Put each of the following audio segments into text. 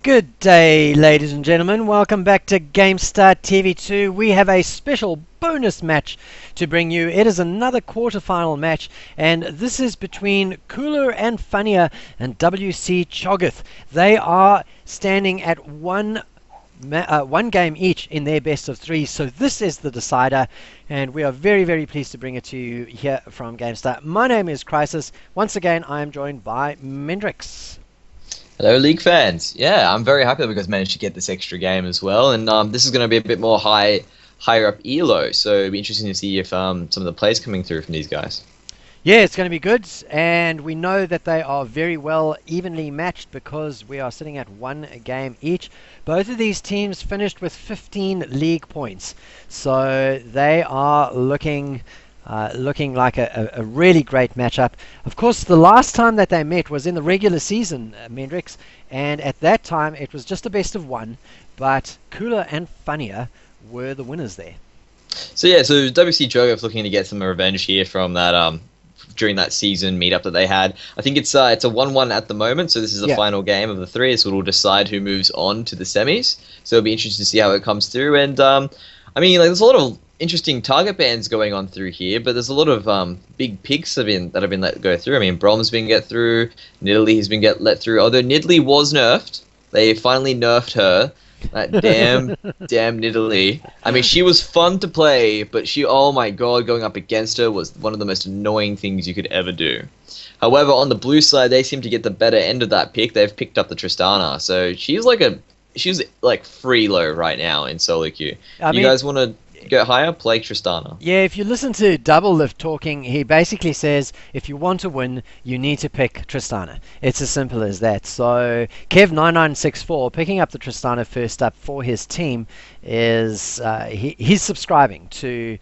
Good day, ladies and gentlemen. Welcome back to GameStar TV2. We have a special bonus match to bring you. It is another quarterfinal match, and this is between Cooler and Funnier and WC Choggith. They are standing at one game each in their best of three, so this is the decider, and we are very, very pleased to bring it to you here from GameStar. My name is Crisis. Once again, I am joined by Mendrix. Hello, League fans. Yeah, I'm very happy that we guys managed to get this extra game as well, and this is going to be a bit more higher up elo, so it'll be interesting to see if some of the plays coming through from these guys. Yeah, it's going to be good, and we know that they are very well evenly matched because we are sitting at one game each. Both of these teams finished with 15 league points, so they are looking like a really great matchup. Of course, the last time that they met was in the regular season, Mendrix, and at that time it was just a best of one, but Cooler and Funnier were the winners there. So yeah, so WC Choggith looking to get some revenge here from that during that season meetup that they had. I think it's a 1-1 at the moment, so this is the final game of the three, so it'll decide who moves on to the semis. So it'll be interesting to see how it comes through. And I mean, like, there's a lot of interesting target bans going on through here, but there's a lot of big picks that have been let go through. I mean, Brom's been get through, Nidalee has been let through. Although Nidalee was nerfed, they finally nerfed her. That damn Nidalee. I mean, she was fun to play, but oh my god, going up against her was one of the most annoying things you could ever do. However, on the blue side, they seem to get the better end of that pick. They've picked up the Tristana, so she's like free low right now in solo queue. You guys want to go higher? Play Tristana. Yeah, if you listen to Double Lift talking, he basically says if you want to win, you need to pick Tristana. It's as simple as that. So Kev9964 picking up the Tristana first up for his team is he's subscribing to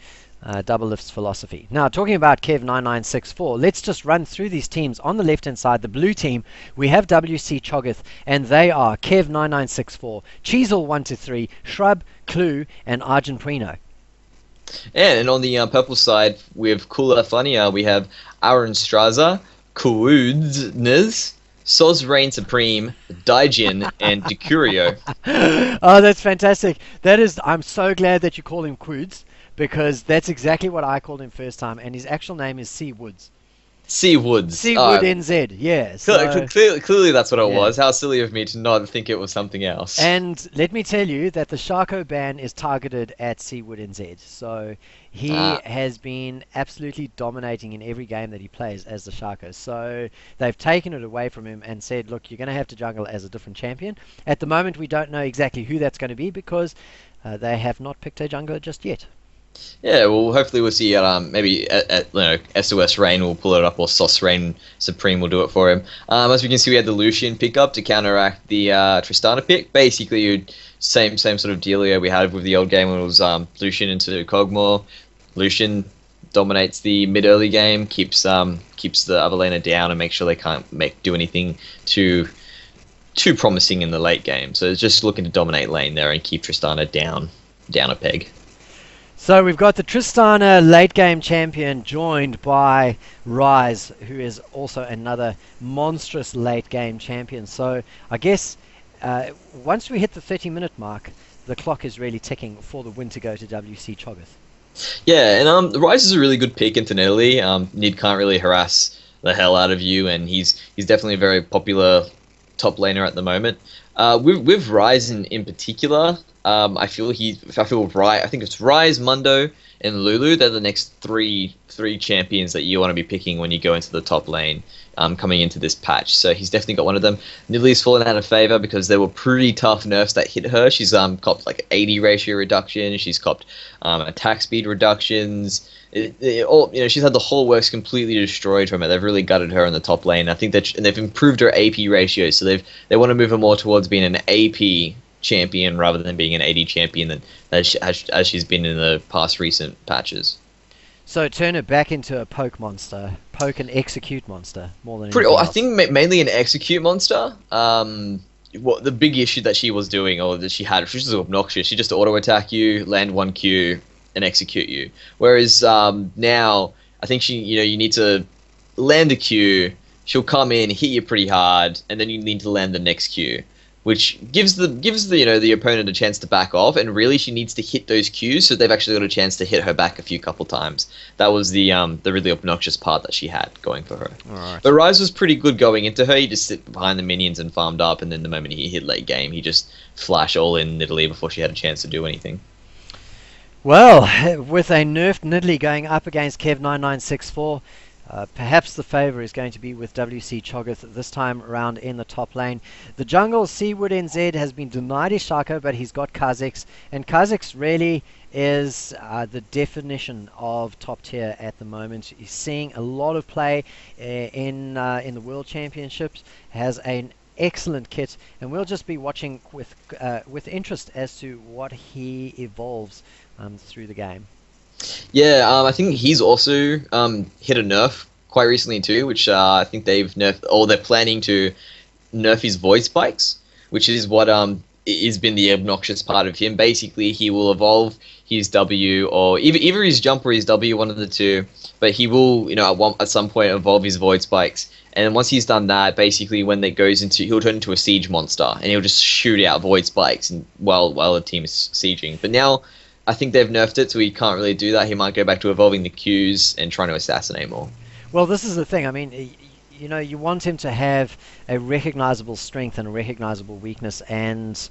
Double Lift's philosophy. Now, talking about Kev9964, let's just run through these teams. On the left-hand side, the blue team, we have WC Choggith, and they are Kev9964, Cheezel123, Shrub, Clue, and Argentuino. And on the purple side, with Cooler Funnier, we have Aaron Straza, Kuudnes, Soz Reign Supreme, Daijin, and Decurio. Oh, that's fantastic. I'm so glad that you call him Quoods, because that's exactly what I called him first time, and his actual name is C. Woods. C. Woods. C. Wood NZ, yeah. So, clearly that's what it was. How silly of me to not think it was something else. And let me tell you that the Sharko ban is targeted at C. Wood NZ. So he has been absolutely dominating in every game that he plays as the Sharko. So they've taken it away from him and said, look, you're going to have to jungle as a different champion. At the moment, we don't know exactly who that's going to be because they have not picked a jungler just yet. Yeah, well, hopefully we'll see maybe SOS Reign will pull it up, or SOS Reign Supreme will do it for him. As we can see, we had the Lucian pick up to counteract the Tristana pick. Basically, same sort of dealio we had with the old game when it was Lucian into Kog'Maw. Lucian dominates the mid-early game, keeps the other laner down, and makes sure they can't do anything too promising in the late game. So it's just looking to dominate lane there and keep Tristana down a peg. So we've got the Tristana late game champion joined by Rise, who is also another monstrous late game champion. So I guess once we hit the 30-minute mark, the clock is really ticking for the win to go to WC Choggith. Yeah, and Rise is a really good pick into Nidalee. Nid can't really harass the hell out of you, and he's definitely a very popular top laner at the moment. With Rise in particular, I feel right. I think it's Rise, Mundo, and Lulu. They're the next three champions that you want to be picking when you go into the top lane coming into this patch. So he's definitely got one of them. Nidalee's fallen out of favor because there were pretty tough nerfs that hit her. She's copped like 80 ratio reduction. She's copped attack speed reductions. She's had the whole works completely destroyed from it. They've really gutted her in the top lane. I think that they've improved her AP ratio, so they want to move her more towards being an AP champion rather than being an AD champion as she's been in the past recent patches. So turn her back into a poke monster, poke and execute monster more than anything else. I think mainly an execute monster. What the big issue that she was doing, or that she had, she was just obnoxious. She just auto attack you, land one Q, and execute you. Whereas now, I think you need to land a Q. She'll come in, hit you pretty hard, and then you need to land the next Q. which gives the the opponent a chance to back off, and really she needs to hit those cues so they've actually got a chance to hit her back a couple times. That was the really obnoxious part that she had going for her. Right. But Ryze was pretty good going into her. He just sit behind the minions and farmed up, and then the moment he hit late game, he just flash all in Nidalee before she had a chance to do anything. Well, with a nerfed Nidalee going up against Kev9964, perhaps the favour is going to be with WC Choggith this time around in the top lane. The jungle, Seawood NZ, has been denied his Shaka, but he's got Kha'Zix, and Kha'Zix really is the definition of top tier at the moment. He's seeing a lot of play in the World Championships, has an excellent kit, and we'll just be watching with interest as to what he evolves through the game. Yeah, I think he's also hit a nerf quite recently too, which I think they've nerfed, or they're planning to nerf his void spikes, which is what has been the obnoxious part of him. Basically, he will evolve his W, or either his jump or his W, one of the two, but he will, at some point evolve his void spikes. And then once he's done that, basically when that goes into, he'll turn into a siege monster, and he'll just shoot out void spikes while the team is sieging. But now I think they've nerfed it, so he can't really do that. He might go back to evolving the Qs and trying to assassinate more. Well, this is the thing. I mean, you want him to have a recognizable strength and a recognizable weakness, and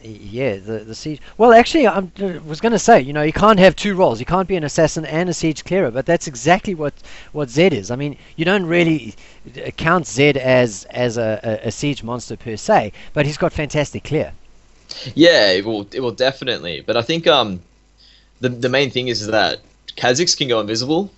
yeah, the siege. Well, actually, I was going to say, you can't have two roles. You can't be an assassin and a siege clearer, but that's exactly what Zed is. I mean, you don't really count Zed as a siege monster per se, but he's got fantastic clear. Yeah, it will definitely. But I think the main thing is that Kha'Zix can go invisible.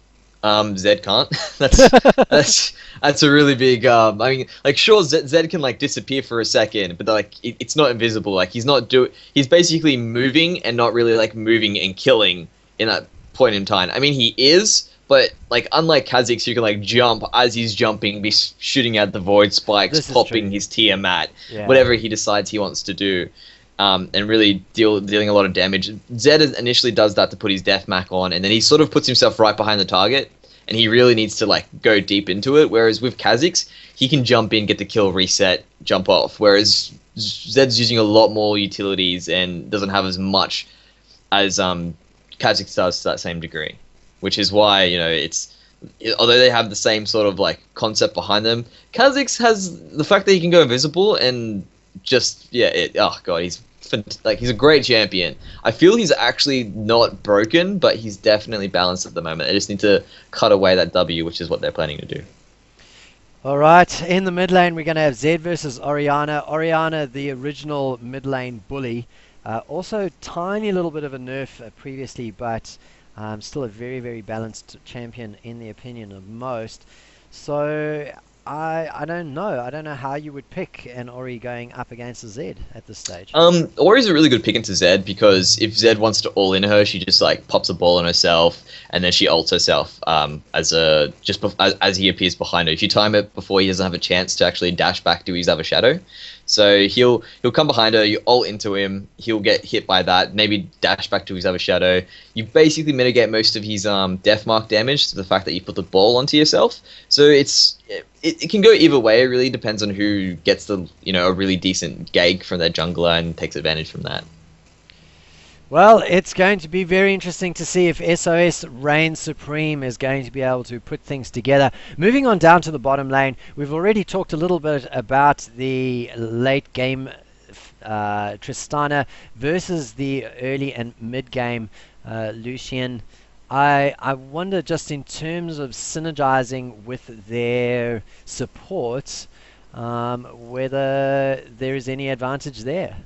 Zed can't. that's a really big. I mean, like, sure, Zed can like disappear for a second, but like it's not invisible. Like he's basically moving and not really like moving and killing in that point in time. I mean, he is, but like unlike Kha'Zix, you can like jump as he's jumping, be shooting at the void spikes, popping his Tiamat, whatever he decides he wants to do. And really dealing a lot of damage. Zed initially does that to put his death mac on, and then he sort of puts himself right behind the target, and he really needs to like go deep into it. Whereas with Kha'Zix, he can jump in, get the kill, reset, jump off. Whereas Zed's using a lot more utilities and doesn't have as much as Kha'Zix does to that same degree. Which is why, although they have the same sort of like concept behind them, Kha'Zix has the fact that he can go invisible and just oh god, he's a great champion. I feel he's actually not broken, but he's definitely balanced at the moment. They just need to cut away that W, which is what they're planning to do. All right, in the mid lane we're going to have Zed versus Orianna. Orianna, the original mid lane bully, also tiny little bit of a nerf previously, but still a very, very balanced champion in the opinion of most. So I don't know. I don't know how you would pick an Ori going up against a Zed at this stage. Ori's a really good pick into Zed, because if Zed wants to all in her, she just like pops a ball on herself, and then she ults herself as he appears behind her. If you time it before he doesn't have a chance to actually dash back to his other shadow, so he'll come behind her, you ult into him, he'll get hit by that, maybe dash back to his other shadow. You basically mitigate most of his death mark damage to the fact that you put the ball onto yourself. So it can go either way. It really depends on who gets a really decent gag from their jungler and takes advantage from that. Well, it's going to be very interesting to see if SOS Reign Supreme is going to be able to put things together. Moving on down to the bottom lane, we've already talked a little bit about the late game Tristana versus the early and mid game Lucian. I wonder, just in terms of synergizing with their supports, whether there is any advantage there.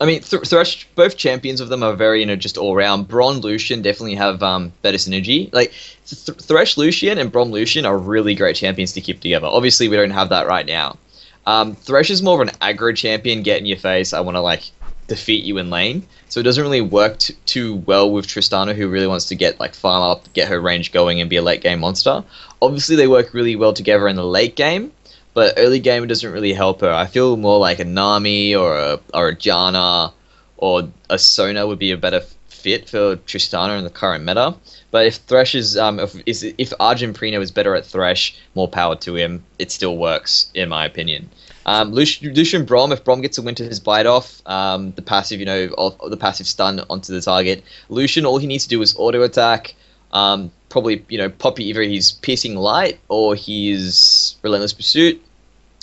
I mean, Thresh, both champions of them are very, just all round. Bron, Lucian definitely have better synergy. Like, Thresh, Lucian, and Bron, Lucian are really great champions to keep together. Obviously, we don't have that right now. Thresh is more of an aggro champion, get in your face, I want to, like, defeat you in lane. So it doesn't really work too well with Tristana, who really wants to get, like, farm up, get her range going, and be a late game monster. Obviously, they work really well together in the late game, but early game, it doesn't really help her. I feel more like a Nami or a Janna or a Sona would be a better fit for Tristana in the current meta. But if Thresh is if Argenprino is better at Thresh, more power to him. It still works in my opinion. Lucian Brom, if Brom gets a win to his bite off, the passive, the passive stun onto the target. Lucian, all he needs to do is auto attack. Probably, pop either his piercing light or his relentless pursuit,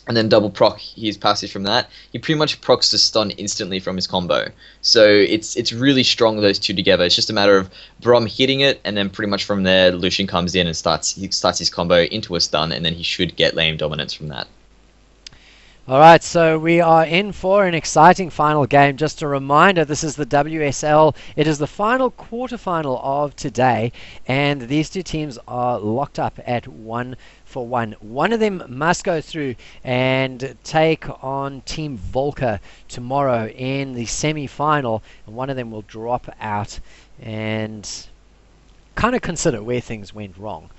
and then double proc his passive from that. He pretty much procs the stun instantly from his combo. So it's really strong, those two together. It's just a matter of Brom hitting it, and then pretty much from there, Lucian comes in and starts his combo into a stun, and then he should get lane dominance from that. Alright, so we are in for an exciting final game. Just a reminder, this is the WSL. It is the final quarterfinal of today, and these two teams are locked up at 1-1. One of them must go through and take on Team Volker tomorrow in the semi-final, and one of them will drop out and kind of consider where things went wrong.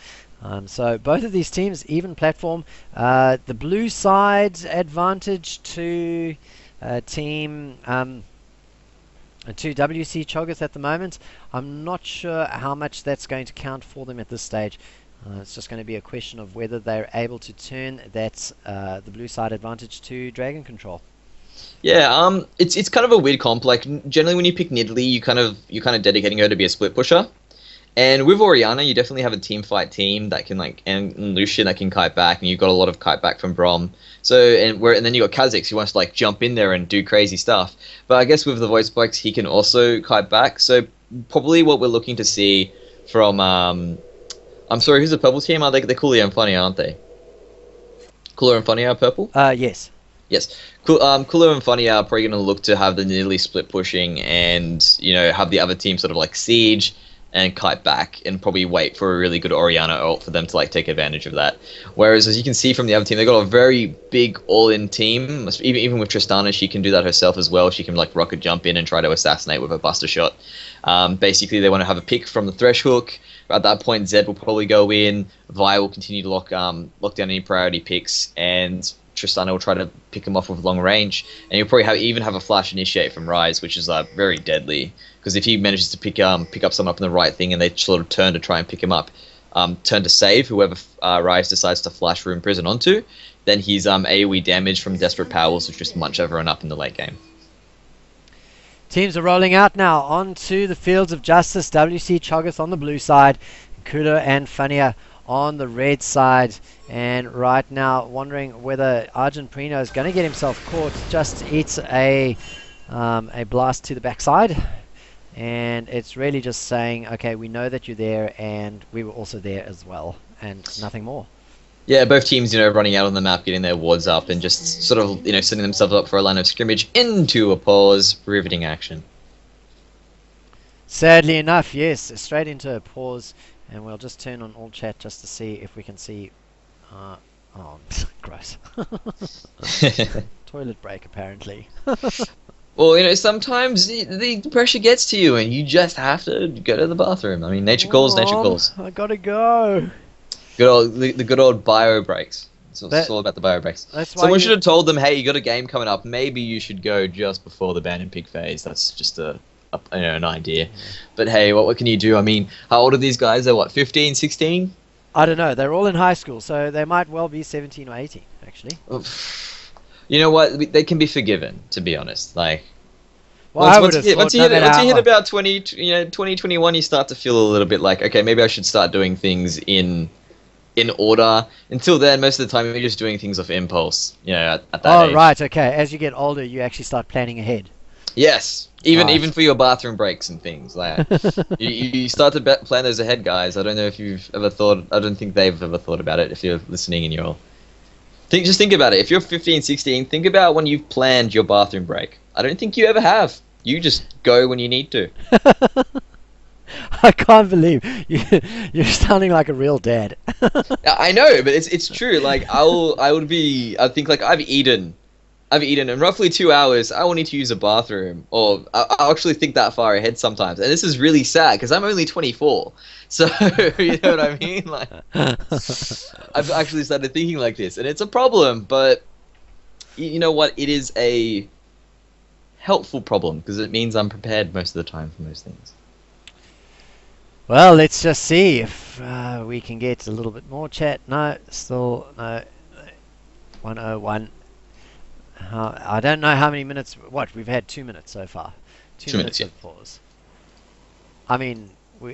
So both of these teams, even platform. The blue side's advantage to team to WC Choggith at the moment. I'm not sure how much that's going to count for them at this stage. It's just going to be a question of whether they're able to turn that the blue side advantage to Dragon Control. Yeah, it's kind of a weird comp. Like generally, when you pick Nidalee, you're kind of dedicating her to be a split pusher. And with Orianna, you definitely have a team fight team that can and Lucian that can kite back, and you've got a lot of kite back from Brom. So and then you got Kha'Zix who wants to jump in there and do crazy stuff. But I guess with the voice spikes, he can also kite back. So probably what we're looking to see from I'm sorry, who's the purple team? They're Cooler and Funnier, aren't they? Cooler and Funnier are purple? Yes. Yes. Cooler and Funnier are probably going to look to have the Nidalee split pushing and have the other team sort of siege and kite back and probably wait for a really good Orianna ult for them to take advantage of that. Whereas as you can see from the other team, they've got a very big all-in team. Even with Tristana, she can do that herself as well. She can rocket jump in and try to assassinate with a buster shot. Basically, they want to have a pick from the Thresh hook. At that point, Zed will probably go in. Vi will continue to lock down any priority picks, and Tristana will try to pick him off with long range. And you'll probably even have a flash initiate from Ryze, which is very deadly. Because if he manages to pick up someone up in the right thing and they sort of turn to try and pick him up, turn to save whoever Ryze decides to flash Rune Prison onto, then his AoE damage from Desperate Powers will just munch everyone up in the late game. Teams are rolling out now onto the fields of justice. WC Choggith on the blue side, Kudo and Funnier on the red side. And right now, wondering whether Argenprino is going to get himself caught. Just eats a blast to the backside. And it's really just saying, okay, we know that you're there, and we were also there as well, and nothing more. Yeah, both teams, running out on the map, getting their wards up, and just sort of, setting themselves up for a line of scrimmage into a pause, riveting action. Sadly enough, yes, straight into a pause, and we'll just turn on all chat just to see if we can see. Oh, gross. Toilet break, apparently. Well, sometimes the pressure gets to you, and you just have to go to the bathroom. I mean, nature calls, nature calls. I gotta go. The good old bio breaks. It's all about the bio breaks. Someone should have told them, hey, you got a game coming up. Maybe you should go just before the ban and pick phase. That's just an idea. But hey, what can you do? I mean, how old are these guys? They're what, 15, 16? I don't know. They're all in high school, so they might well be 17 or 18, actually. You know what? They can be forgiven, to be honest. Once you hit about 2021, you start to feel a little bit like, okay, maybe I should start doing things in order. Until then, most of the time, you're just doing things off impulse. At that age. Oh, right, okay. As you get older, you actually start planning ahead. Yes, even for your bathroom breaks and things. You start to plan those ahead, guys. I don't know if you've ever thought. I don't think they've ever thought about it. If you're listening and you're just think about it. If you're 15, 16, think about when you've planned your bathroom break. I don't think you ever have. You just go when you need to. I can't believe you're sounding like a real dad. I know, but it's true. I think I've eaten in roughly 2 hours. I will need to use a bathroom, or I'll actually think that far ahead sometimes. And this is really sad because I'm only 24. So, you know what I mean? I've actually started thinking like this, and it's a problem, but you know what? It is a helpful problem because it means I'm prepared most of the time for most things. Well, let's just see if we can get a little bit more chat. No, still no. 101. I don't know how many minutes. What, we've had 2 minutes so far. 2 minutes yeah. of pause. I mean,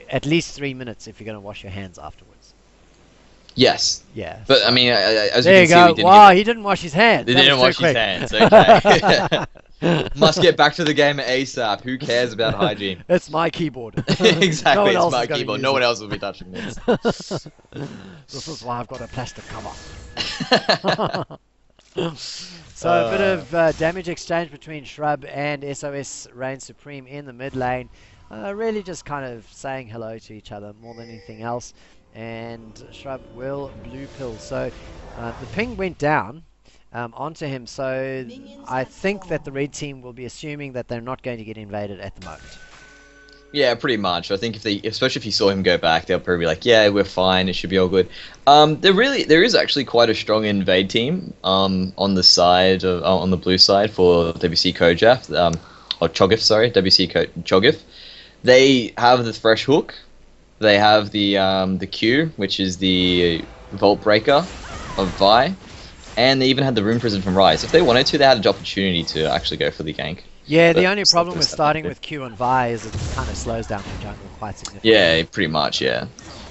at least 3 minutes if you're going to wash your hands afterwards. Yes. Yeah. But I mean, as there you can see, wow, he didn't wash his hands. He didn't wash his hands. Okay. Must get back to the game ASAP. Who cares about hygiene? It's my keyboard. Exactly, it's my keyboard. No one else will be touching this. This is why I've got a plastic cover. So a bit of damage exchange between Shrub and SOS Reign Supreme in the mid lane. Really just kind of saying hello to each other more than anything else. And Shrub will blue pill. So the ping went down onto him. So I think that the red team will be assuming that they're not going to get invaded at the moment. Yeah, pretty much. I think especially if you saw him go back, they'll probably be like, "Yeah, we're fine. It should be all good." There is actually quite a strong invade team on the side on the blue side for WC Choggith, or Choggith, sorry, Choggith. They have the fresh hook. They have the Q, which is the Vault Breaker of Vi, and they even had the Rune Prison from Rise. If they wanted to, they had an opportunity to actually go for the gank. Yeah, the only problem with starting with Q and Vi is it kind of slows down the jungle quite significantly. Yeah, pretty much. Yeah,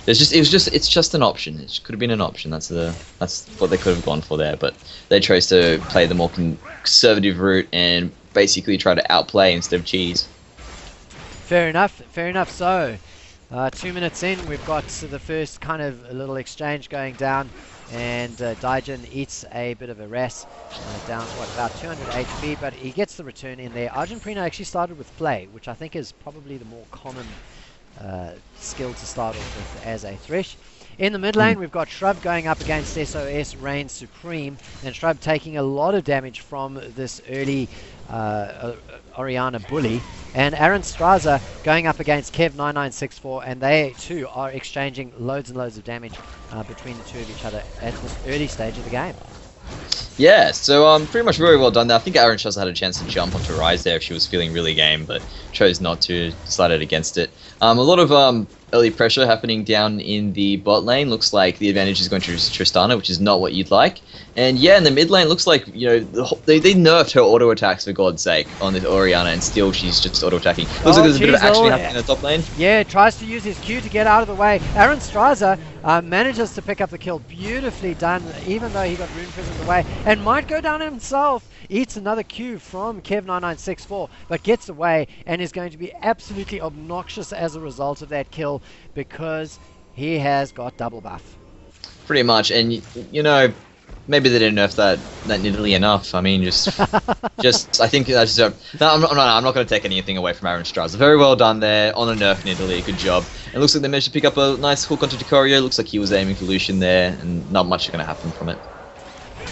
it's just an option. It could have been an option. That's what they could have gone for there, but they chose to play the more conservative route and basically try to outplay instead of cheese. Fair enough. Fair enough. So, 2 minutes in, we've got the first kind of a little exchange going down. And Daijin eats a bit of a ras, down about 200 HP, but he gets the return in there. Argentina actually started with Play, which I think is probably the more common skill to start off with as a Thresh. In the mid lane, we've got Shrub going up against SOS Reign Supreme, and Shrub taking a lot of damage from this early Orianna bully, and Aaron Straza going up against Kev9964, and they too are exchanging loads and loads of damage between the two of each other at this early stage of the game. Yeah, so pretty much very well done there. I think Aaron Straza had a chance to jump onto Rise there if she was feeling really game, but chose not to, decided against it. A lot of early pressure happening down in the bot lane. Looks like the advantage is going to Tristana, which is not what you'd like. And yeah, in the mid lane, looks like, you know, they nerfed her auto attacks for God's sake on this Orianna, and still she's just auto attacking. Looks like there's a bit of action happening in the top lane. Yeah, tries to use his Q to get out of the way. Aaron Straza manages to pick up the kill. Beautifully done, even though he got Rune Prison in the way, and might go down himself. Eats another Q from Kev9964, but gets away and is going to be absolutely obnoxious as a result of that kill because he has got double buff. Pretty much, and you know, maybe they didn't nerf that Nidalee enough. I mean, I think that's no, I'm not going to take anything away from Aaron Straza. Very well done there on a nerf Nidalee. Good job. It looks like they managed to pick up a nice hook onto Decorio. Looks like he was aiming for Lucian there, and not much is going to happen from it.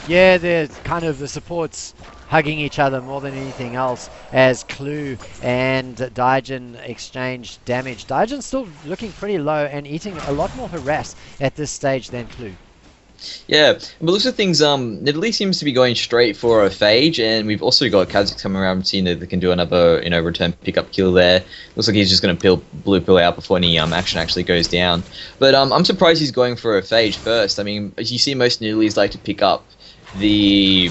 Yeah, they're kind of the supports hugging each other more than anything else as Clue and Daijin exchange damage. Daijin's still looking pretty low and eating a lot more harass at this stage than Clue. Yeah, but looks at things, Nidalee seems to be going straight for a Phage, and we've also got Kha'Zix coming around, seeing that they can do another, you know, return pickup kill there. Looks like he's just going to blue pill out before any action actually goes down. But I'm surprised he's going for a Phage first. I mean, as you see, most Nidalees like to pick up the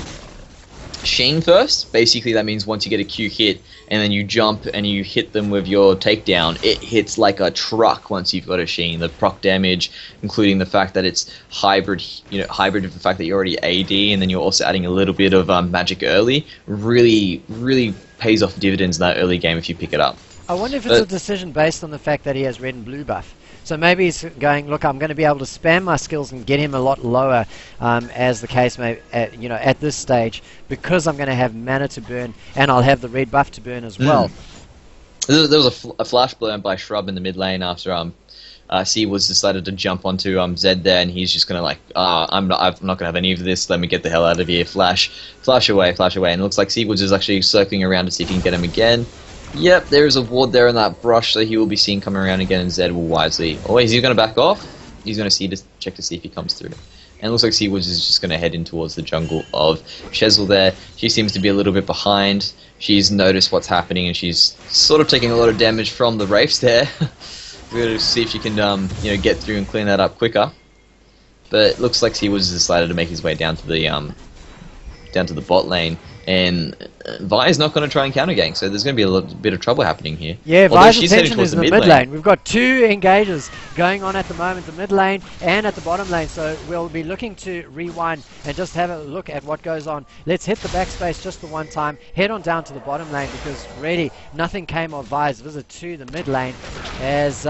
Sheen first. Basically, that means once you get a Q hit, and then you jump and you hit them with your takedown, it hits like a truck once you've got a Sheen. The proc damage, including the fact that it's hybrid, you know, hybrid with the fact that you're already AD, and then you're also adding a little bit of magic early, really pays off dividends in that early game if you pick it up. I wonder if it's a decision based on the fact that he has red and blue buff. So maybe he's going, look, I'm going to be able to spam my skills and get him a lot lower, as the case may, you know, at this stage, because I'm going to have mana to burn, and I'll have the red buff to burn as well. There was a flash burn by Shrub in the mid lane after C-Woods decided to jump onto Zed there, and he's just going to like, I'm not going to have any of this, let me get the hell out of here, flash away, and it looks like C-Woods is actually circling around to see if he can get him again. Yep, there is a ward there in that brush, so he will be seen coming around again, and Zed will wisely... Oh, is he going to back off? He's going to check to see if he comes through. And it looks like C-Woods is just going to head in towards the jungle of Shezel there. She seems to be a little bit behind. She's noticed what's happening, and she's sort of taking a lot of damage from the Wraiths there. We're going to see if she can, get through and clean that up quicker. But it looks like Seawoods decided to make his way down to the bot lane, and Vi's not going to try and counter gank, so there's going to be a little bit of trouble happening here. Yeah, Vi's attention is in the mid lane. We've got two engages going on at the moment, the mid lane and at the bottom lane, so we'll be looking to rewind and just have a look at what goes on. Let's hit the backspace just the one time, head on down to the bottom lane, because really nothing came of Vi's visit to the mid lane, as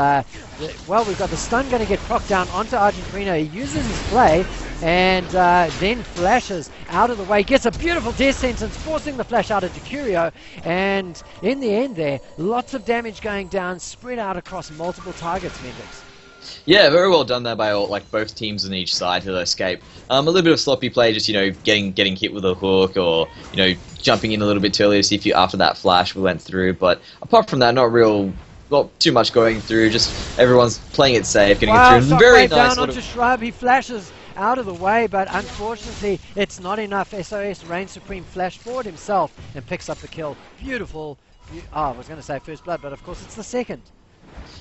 well, we've got the stun going to get procced down onto Argentina. He uses his play and then flashes out of the way, gets a beautiful death sentence, forcing the flash out of Decurio, and in the end there, lots of damage going down, spread out across multiple targets, Mendix. Yeah, very well done there by both teams on each side to escape. A little bit of sloppy play, just getting hit with a hook, or jumping in a little bit too early to see if after that flash we went through. But apart from that, not too much going through. Just everyone's playing it safe, getting it through. Very nice. Down onto Shrub, he flashes out of the way, but unfortunately it's not enough. SOS Reign Supreme flash forward himself and picks up the kill. Beautiful. I was going to say first blood, but of course it's the second.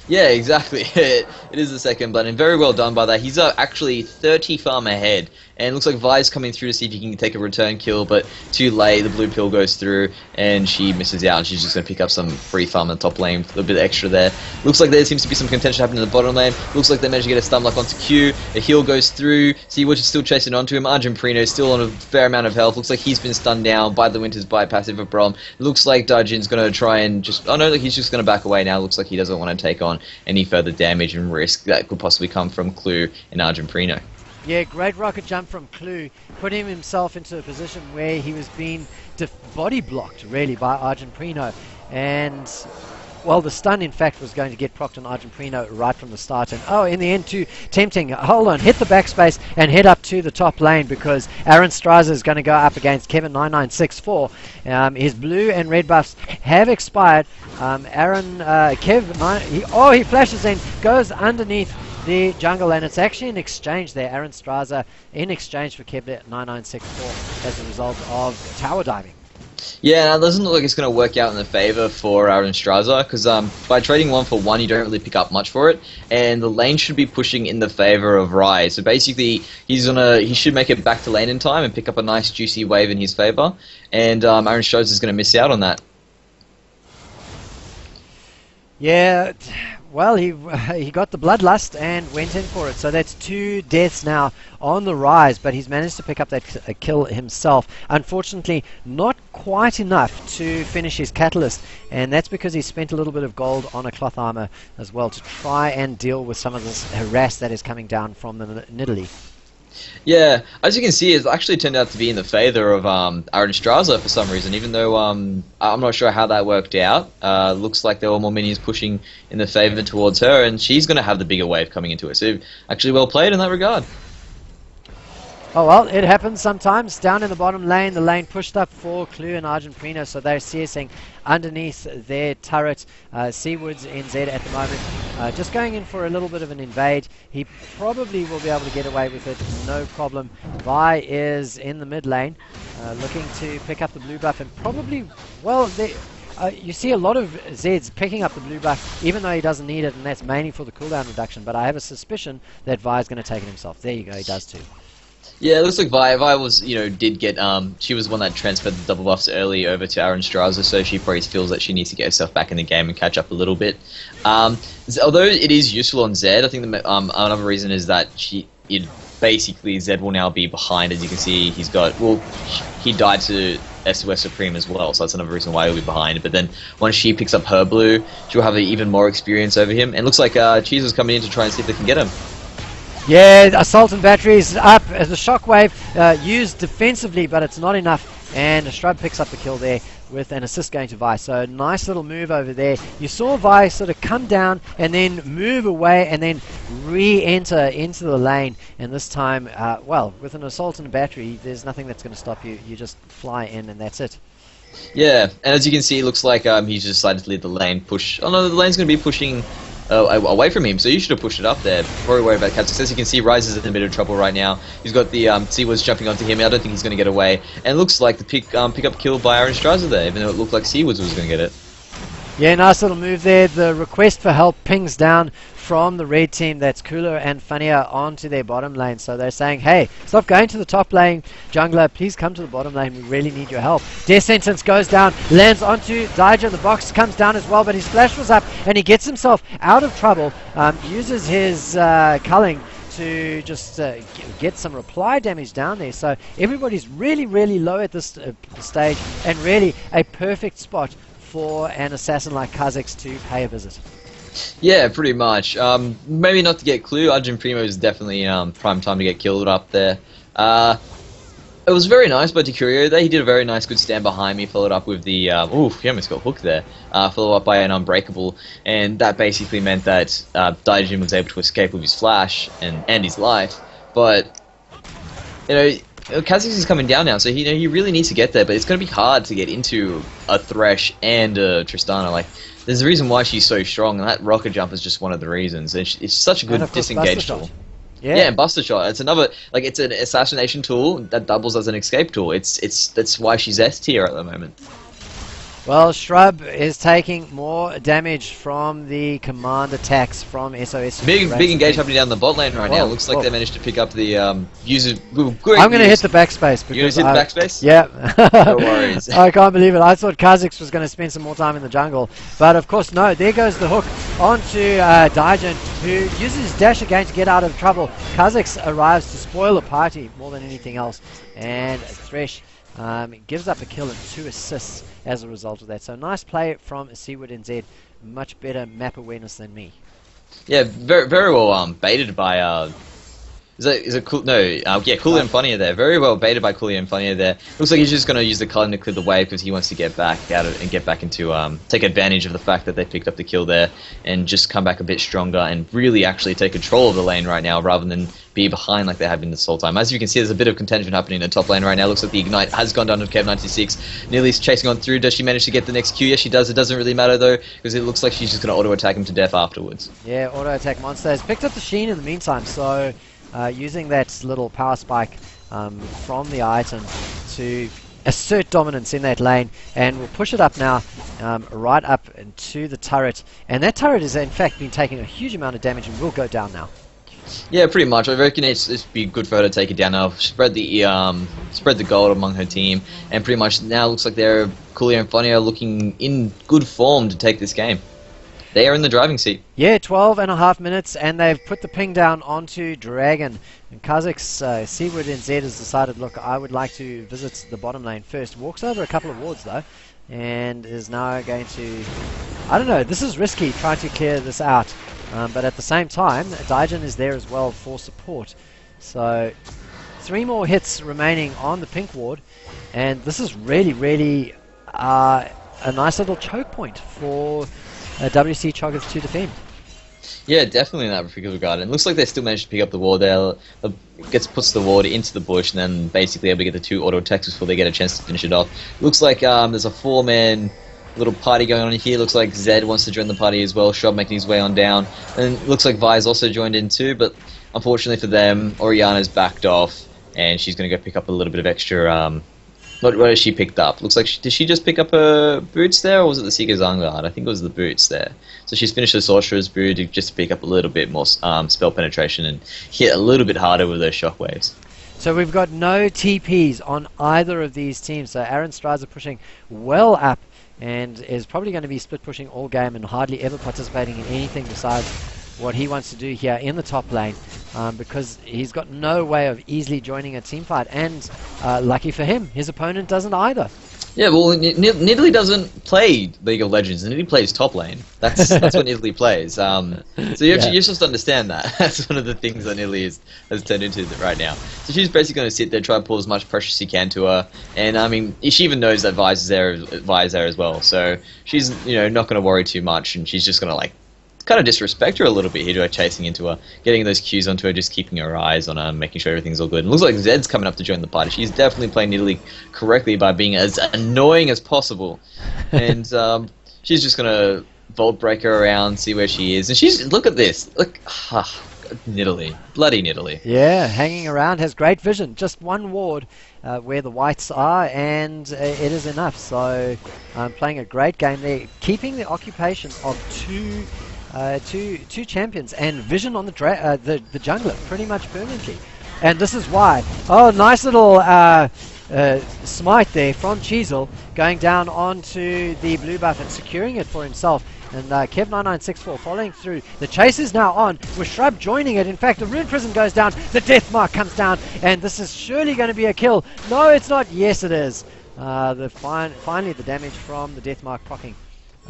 Yeah, exactly. It is the second blood, and very well done by that. He's actually 30 farm ahead, and it looks like Vi's coming through to see if he can take a return kill, but too late. The blue pill goes through, and she misses out, and she's just going to pick up some free farm in the top lane, a little bit extra there. Looks like there seems to be some contention happening in the bottom lane. Looks like they managed to get a stun lock onto Q. A heal goes through. Seawitch is still chasing onto him. Argenprino is still on a fair amount of health. Looks like he's been stunned down by the Winter's Bite passive of Brom. Looks like Dajin's going to try and just... Oh no, he's just going to back away now. Looks like he doesn't want to take on any further damage and risk that could possibly come from Clue and Argenprino. Yeah, great rocket jump from Clue, put himself into a position where he was being body blocked really by Argenprino, and well, the stun in fact was going to get procced on Argenprino right from the start, and in the end too tempting. Hold on, hit the backspace and head up to the top lane, because Aaron Strasser is going to go up against Kevin9964. His blue and red buffs have expired. He flashes in, goes underneath the jungle, and it's actually an exchange there. Aaron Strasser in exchange for Kevin9964 as a result of tower diving. Yeah, now it doesn't look like it's going to work out in the favor for Aaron Strasser, because by trading 1 for 1, you don't really pick up much for it, and the lane should be pushing in the favor of Rai. So basically, he should make it back to lane in time and pick up a nice juicy wave in his favor, and Aaron Strasser is going to miss out on that. Yeah, well, he got the bloodlust and went in for it. So that's 2 deaths now on the rise, but he's managed to pick up that kill himself. Unfortunately, not quite enough to finish his catalyst, and that's because he spent a little bit of gold on a cloth armor as well to try and deal with some of this harass that is coming down from the Nidalee. Yeah, as you can see, it actually turned out to be in the favor of Aaron Strasser for some reason, even though I'm not sure how that worked out. Looks like there were more minions pushing in the favor towards her, and she's going to have the bigger wave coming into it. So actually well played in that regard. Oh well, it happens sometimes. Down in the bottom lane, the lane pushed up for Clue and Argenprino, so they're CSing underneath their turret. Seawoods NZ at the moment, just going in for a little bit of an invade. He probably will be able to get away with it, no problem. Vi is in the mid lane, looking to pick up the blue buff, and probably, well, you see a lot of Zeds picking up the blue buff, even though he doesn't need it, and that's mainly for the cooldown reduction, but I have a suspicion that Vi is going to take it himself. There you go, he does too. Yeah, it looks like Vi was, did get, she was one that transferred the double buffs early over to Aaron Strasser, so she probably feels that she needs to get herself back in the game and catch up a little bit. Although it is useful on Zed, I think another reason is that basically Zed will now be behind. As you can see, he died to SOS Supreme as well, so that's another reason why he'll be behind. But then once she picks up her blue, she'll have even more experience over him. And it looks like Cheese is coming in to try and see if they can get him. Yeah, Assault and Batteries up as a shockwave used defensively, but it's not enough, and Shrub picks up the kill there with an assist going to Vi. So nice little move over there. You saw Vi sort of come down and then move away and then re-enter into the lane, and this time, well, with an Assault and a Battery, there's nothing that's going to stop you. You just fly in and that's it. Yeah, and as you can see, it looks like he's decided to lead the lane push. Oh no, the lane's going to be pushing away from him, so you should have pushed it up there. Very worried about Kazakhs. As you can see, Rise is in a bit of trouble right now. He's got the Seawoods jumping onto him. I don't think he's going to get away. And it looks like the pick up kill by Aaron Strasser there, even though it looked like Seawoods was going to get it. Yeah, nice little move there. The request for help pings down from the red team. That's Cooler and Funnier onto their bottom lane. So they're saying, hey, stop going to the top lane. Jungler, please come to the bottom lane. We really need your help. Death Sentence goes down, lands onto Daija. The box comes down as well, but his flash was up and he gets himself out of trouble. Uses his culling to just get some reply damage down there. So everybody's really, really low at this stage, and really a perfect spot for an assassin like Kha'Zix to pay a visit. Yeah, pretty much. Maybe not to get Clue. Arjun Primo is definitely prime time to get killed up there. It was very nice by Decurio there. He did a very nice good stand behind me, followed up with the... he almost got hooked there. Followed up by an Unbreakable, and that basically meant that Daijin was able to escape with his flash and his life. But, Kha'Zix is coming down now, so he really needs to get there, but it's going to be hard to get into a Thresh and a Tristana. Like, there's a reason why she's so strong, and that rocket jump is just one of the reasons. It's such a good disengage tool. Yeah, and Buster Shot. It's another, it's an assassination tool that doubles as an escape tool. That's why she's S tier at the moment. Well, Shrub is taking more damage from the command attacks from SOS. Big engage happening down the bot lane right now. Looks like they managed to pick up the user. I'm going to hit the backspace. You're going to hit the backspace? Yeah. No worries. I can't believe it. I thought Kha'Zix was going to spend some more time in the jungle. But of course, no. There goes the hook onto Daijin, who uses dash again to get out of trouble. Kha'Zix arrives to spoil the party more than anything else. And Thresh gives up a kill and 2 assists as a result of that. So nice play from Seaward NZ. Much better map awareness than me. Yeah, very very well baited by is it cool? No, yeah, Coolio and Funnier there. Very well baited by Coolio and Funnier there. Looks like he's just going to use the culling to clear the way because he wants to get back out of and get back into take advantage of the fact that they picked up the kill there and just come back a bit stronger and really actually take control of the lane right now rather than be behind like they have been this whole time. As you can see, there's a bit of contention happening in the top lane right now. Looks like the Ignite has gone down to Kev96. Nearly's chasing on through. Does she manage to get the next Q? Yes, she does. It doesn't really matter though because it looks like she's just going to auto-attack him to death afterwards. Yeah, auto-attack monster has picked up the Sheen in the meantime, so using that little power spike from the item to assert dominance in that lane, and we'll push it up now, right up into the turret, and that turret has in fact been taking a huge amount of damage and will go down now. Yeah, pretty much. I reckon it's be good for her to take it down now, spread the gold among her team, and pretty much now looks like they're Coolio and Funnier looking in good form to take this game. They are in the driving seat. Yeah, 12.5 minutes, and they've put the ping down onto Dragon. And Kha'Zix, Seaward NZ has decided, look, I would like to visit the bottom lane first. Walks over a couple of wards, though, and is now going to... I don't know, this is risky, trying to clear this out. But at the same time, Daijin is there as well for support. So, 3 more hits remaining on the pink ward, and this is really, really a nice little choke point for... WC Choggith to defend. Yeah, definitely in that particular regard. And it looks like they still managed to pick up the ward there. Puts the ward into the bush and then basically able to get the 2 auto attacks before they get a chance to finish it off. Looks like there's a 4-man little party going on here. Looks like Zed wants to join the party as well. Shrub making his way on down. And looks like Vi's also joined in too, but unfortunately for them, Oriana's backed off and she's going to go pick up a little bit of extra... What has she picked up? Looks like did she just pick up her boots there, or was it the Seeker's Vanguard? I think it was the boots there. So she's finished the Sorcerer's boot just to pick up a little bit more spell penetration and hit a little bit harder with those shockwaves. So we've got no TPs on either of these teams. So Aaron Strides are pushing well up and is probably going to be split pushing all game and hardly ever participating in anything besides what he wants to do here in the top lane, because he's got no way of easily joining a team fight, and lucky for him, his opponent doesn't either. Yeah, well, Nidalee doesn't play League of Legends, Nidalee plays top lane. That's what Nidalee plays. So you just to understand that. That's one of the things that Nidalee has turned into right now. So she's basically going to sit there, try to pull as much pressure as she can to her, and I mean, she even knows that Vi's there as well. So she's not going to worry too much, and she's just going to kind of disrespect her a little bit here, chasing into her, getting those cues onto her, just keeping her eyes on her, making sure everything's all good. And looks like Zed's coming up to join the party. She's definitely playing Nidalee correctly by being as annoying as possible. And she's just going to Vault Break her around, see where she is. And look at this. Look, Nidalee. Bloody Nidalee. Yeah, hanging around, has great vision. Just one ward where the whites are, and it is enough. So playing a great game there, keeping the occupation of two champions and vision on the jungler pretty much permanently. And this is why. Oh, nice little smite there from Cheezel, going down onto the blue buff and securing it for himself. And Kev9964 following through. The chase is now on, with Shrub joining it. In fact, the Rune Prison goes down, the Death Mark comes down, and this is surely going to be a kill. No, it's not. Yes, it is. Finally, the damage from the Death Mark proccing.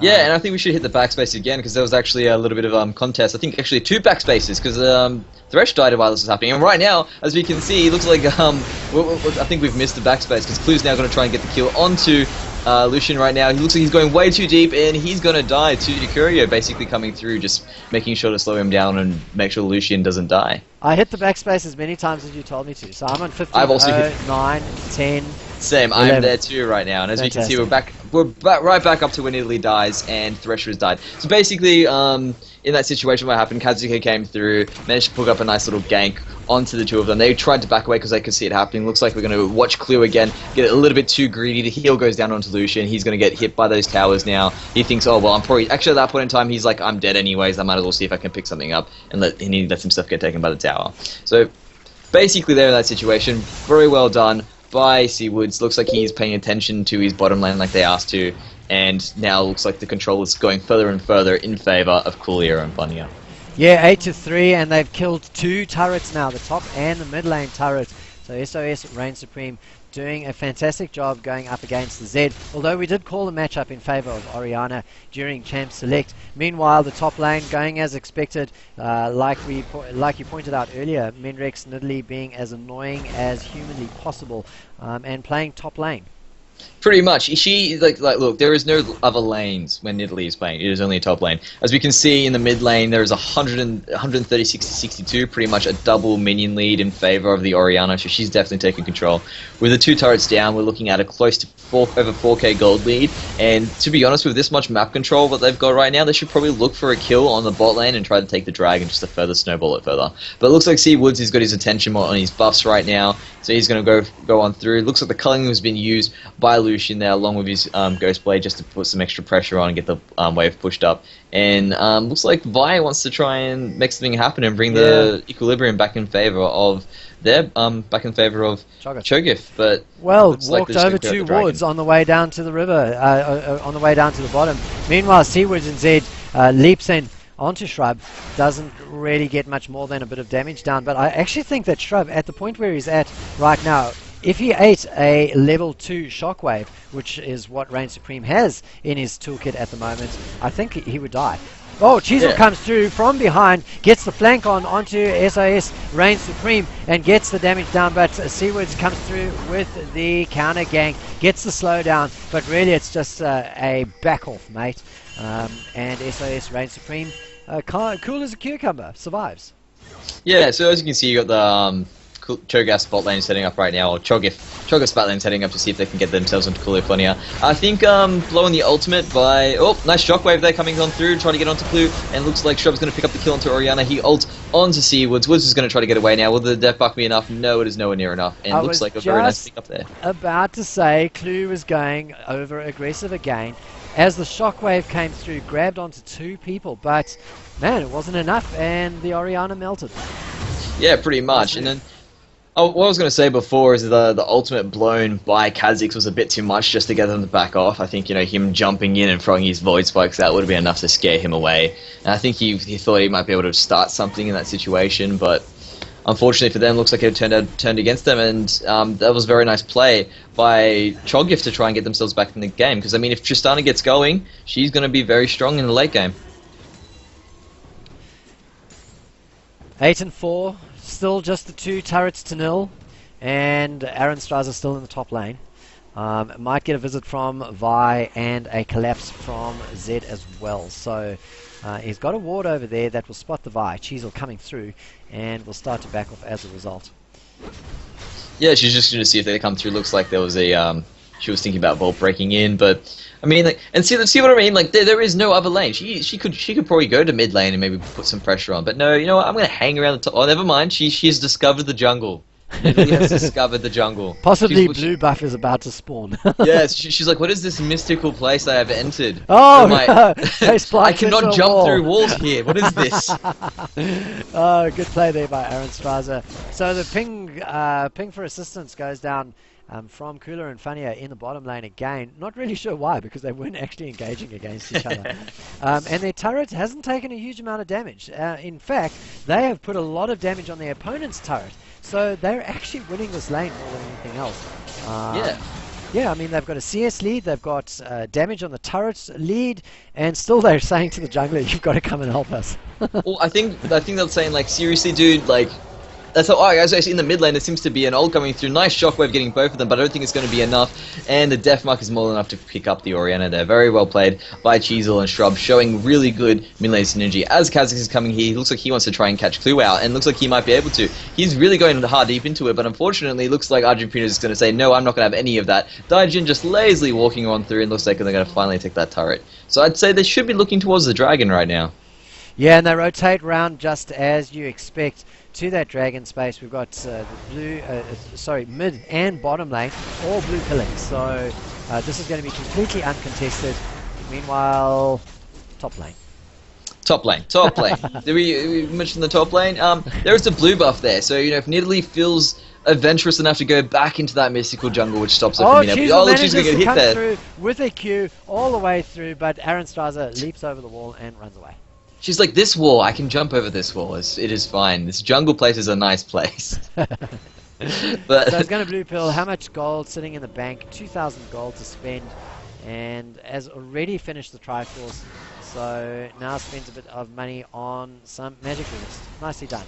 Yeah, and I think we should hit the backspace again, because there was actually a little bit of contest. I think actually 2 backspaces, because Thresh died while this was happening. And right now, as we can see, it looks like I think we've missed the backspace, because Clue's now going to try and get the kill onto Lucian right now. He looks like he's going way too deep, and he's going to die to Curio basically coming through, just making sure to slow him down and make sure Lucian doesn't die. I hit the backspace as many times as you told me to, so I'm on 15, I've also hit 9, 10... Same, 11. I'm there too right now, and as Fantastic. we can see, we're right back up to when Italy dies, and Thresher has died. So basically, in that situation what happened, Kazuki came through, managed to pick up a nice little gank onto the two of them. They tried to back away because they could see it happening. Looks like we're going to watch Clue again, get a little bit too greedy. The heal goes down onto Lucian. He's going to get hit by those towers now. He thinks, oh, well, I'm probably... Actually, at that point in time, he's like, I'm dead anyways. I might as well see if I can pick something up. And he lets himself get taken by the tower. So, basically, they're in that situation. Very well done by Seawoods. Looks like he's paying attention to his bottom lane like they asked to. And now looks like the control is going further and further in favor of Funnier and Funnier. Yeah, 8-3, and they've killed 2 turrets now, the top and the mid lane turret. So SOS Reign Supreme doing a fantastic job going up against the Zed, although we did call the matchup in favor of Orianna during Champ Select. Meanwhile, the top lane going as expected, like you pointed out earlier, Mendrex Nidalee being as annoying as humanly possible, and playing top lane. Pretty much. She, like, look, there is no other lanes when Nidalee is playing. It is only a top lane. As we can see in the mid lane, there is 136 to 62, pretty much a double minion lead in favor of the Orianna, so she's definitely taking control. With the 2 turrets down, we're looking at a close to over 4k gold lead, and to be honest, with this much map control that they've got right now, they should probably look for a kill on the bot lane and try to take the dragon just to further snowball it further. But it looks like Seawoods has got his attention more on his buffs right now, so he's going to go on through. It looks like the culling has been used by Lucian there, along with his Ghost Blade, just to put some extra pressure on and get the wave pushed up. And looks like Vi wants to try and make something happen and bring the equilibrium back in favor of Choggith. But well, walked over 2 wards on the way down to the river, on the way down to the bottom. Meanwhile, Seawoods and Zed leaps in onto Shrub, doesn't really get much more than a bit of damage down, but I actually think that Shrub, at the point where he's at right now, if he ate a level 2 shockwave, which is what Reign Supreme has in his toolkit at the moment, I think he would die. Oh, Cheezel comes through from behind, gets the flank onto SOS Reign Supreme and gets the damage down, but Seawoods comes through with the counter gank, gets the slowdown, but really it's just a back off, mate. And SOS Reign Supreme, cool as a cucumber, survives. Yeah, so as you can see, you got the Choggith bot lane setting up right now, or Choggith's bot lane setting up to see if they can get themselves into Funnier. I think blowing the ultimate by... Oh, nice shockwave there coming on through, trying to get onto Clue, and looks like Shrub's going to pick up the kill onto Orianna. He ults onto Seawoods. Woods is going to try to get away now. Will the death buck be enough? No, it is nowhere near enough, and looks like a very nice pick up there. About to say, Clue was going over aggressive again, as the shockwave came through, grabbed onto 2 people, but man, it wasn't enough, and the Orianna melted. Yeah, pretty much. And then what I was going to say before is the ultimate blown by Kha'Zix was a bit too much just to get them to back off. I think, him jumping in and throwing his void spikes, that would have been enough to scare him away. And I think he thought he might be able to start something in that situation, but unfortunately for them, looks like it turned against them, and that was a very nice play by Choggith to try and get themselves back in the game. Because, I mean, if Tristana gets going, she's going to be very strong in the late game. 8-4, still just the 2 turrets to 0, and Aaron Straza still in the top lane. Might get a visit from Vi and a collapse from Zed as well. So he's got a ward over there that will spot the Vi. Cheezel coming through, and will start to back off as a result. Yeah, she's just going to see if they come through. Looks like there was a... she was thinking about Volt breaking in, but... I mean, like, and see what I mean? Like, there is no other lane. She could probably go to mid lane and maybe put some pressure on. But no, you know what? I'm going to hang around the top. Oh, never mind. She's discovered the jungle. Nidalee has discovered the jungle. Possibly blue buff is about to spawn. Yes, she's like, what is this mystical place I have entered? Oh, I cannot jump through walls here. What is this? Oh, good play there by Aaron Straza. So the ping for assistance goes down from Cooler and Funnier in the bottom lane again. Not really sure why, because they weren't actually engaging against each other. And their turret hasn't taken a huge amount of damage. In fact, they have put a lot of damage on their opponent's turret. So they're actually winning this lane more than anything else. Yeah, I mean, they've got a CS lead, they've got damage on the turret lead, and still they're saying to the jungler, you've got to come and help us. Well, I think they're saying, like, seriously, dude, like, that's how, as I see in the mid lane, there seems to be an ult coming through. Nice shockwave getting both of them, but I don't think it's going to be enough. And the def mark is more than enough to pick up the Orianna there. Very well played by Cheezel and Shrub, showing really good mid lane synergy. As Kha'Zix is coming here, he looks like he wants to try and catch Clue out, and looks like he might be able to. He's really going hard deep into it, but unfortunately, it looks like Argentina is going to say, no, I'm not going to have any of that. Daijin just lazily walking on through, and looks like they're going to finally take that turret. So I'd say they should be looking towards the dragon right now. Yeah, and they rotate around just as you expect to that dragon space. We've got the mid and bottom lane, all blue pilling. So this is going to be completely uncontested. Meanwhile, top lane. Top lane. Did we mention the top lane? There's the blue buff there. So, if Nidalee feels adventurous enough to go back into that mystical jungle, which stops her from being able to... Oh, look, she's going to get hit there. Through with a Q all the way through, but Aaron Straza leaps over the wall and runs away. She's like, this wall, I can jump over this wall. It is fine. This jungle place is a nice place. But so it's going to blue pill. How much gold sitting in the bank? 2,000 gold to spend. And has already finished the Triforce. So now spends a bit of money on some magic resist. Nicely done.